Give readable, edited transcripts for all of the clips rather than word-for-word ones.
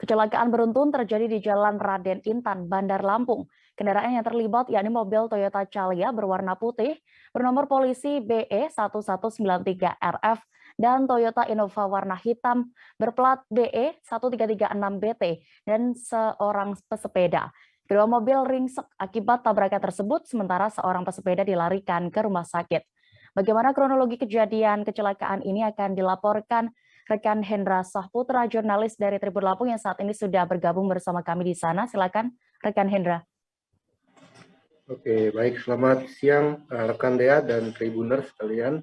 Kecelakaan beruntun terjadi di Jalan Raden Intan, Bandar Lampung. Kendaraan yang terlibat yakni mobil Toyota Calya berwarna putih bernomor polisi BE1193RF dan Toyota Innova warna hitam berplat BE1336BT dan seorang pesepeda. Kedua mobil ringsek akibat tabrakan tersebut, sementara seorang pesepeda dilarikan ke rumah sakit. Bagaimana kronologi kejadian kecelakaan ini akan dilaporkan rekan Hendra Sahputra, jurnalis dari Tribun Lampung yang saat ini sudah bergabung bersama kami di sana. Silakan, rekan Hendra. Oke, baik. Selamat siang, rekan Dea dan Tribuners sekalian.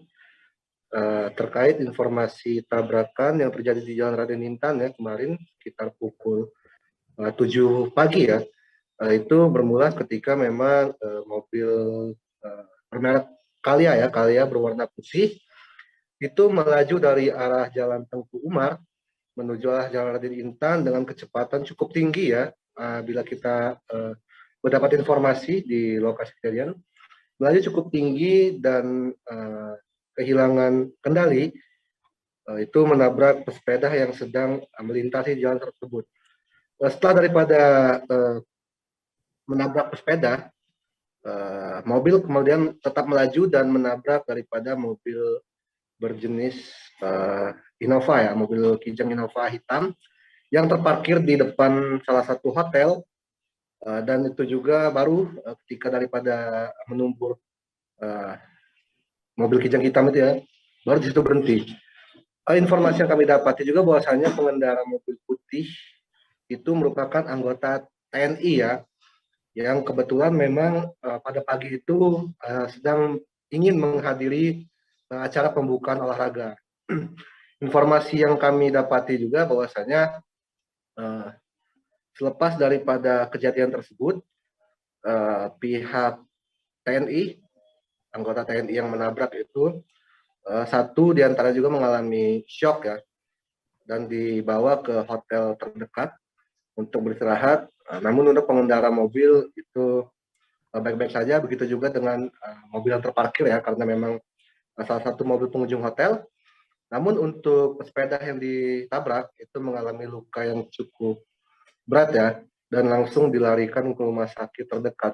Terkait informasi tabrakan yang terjadi di Jalan Raden Intan ya kemarin sekitar pukul 7 pagi ya, itu bermula ketika memang mobil bermerek Calya berwarna putih itu melaju dari arah Jalan Tengku Umar menuju arah Jalan Raden Intan dengan kecepatan cukup tinggi ya. Bila kita mendapat informasi di lokasi kejadian, melaju cukup tinggi dan kehilangan kendali, itu menabrak pesepeda yang sedang melintasi jalan tersebut. Setelah daripada menabrak pesepeda, mobil kemudian tetap melaju dan menabrak daripada mobil berjenis Innova ya, mobil Kijang Innova hitam yang terparkir di depan salah satu hotel, dan itu juga baru ketika daripada menumbur mobil Kijang hitam itu ya, baru di situ berhenti. Informasi yang kami dapati juga bahwasanya pengendara mobil putih itu merupakan anggota TNI ya, yang kebetulan memang pada pagi itu sedang ingin menghadiri acara pembukaan olahraga. Informasi yang kami dapati juga bahwasanya selepas daripada kejadian tersebut, pihak TNI, anggota TNI yang menabrak itu, satu diantara juga mengalami shock ya, dan dibawa ke hotel terdekat untuk beristirahat. Namun untuk pengendara mobil itu baik-baik saja, begitu juga dengan mobil yang terparkir ya, karena memang salah satu mobil pengunjung hotel. Namun untuk pesepeda yang ditabrak itu mengalami luka yang cukup berat ya, dan langsung dilarikan ke rumah sakit terdekat.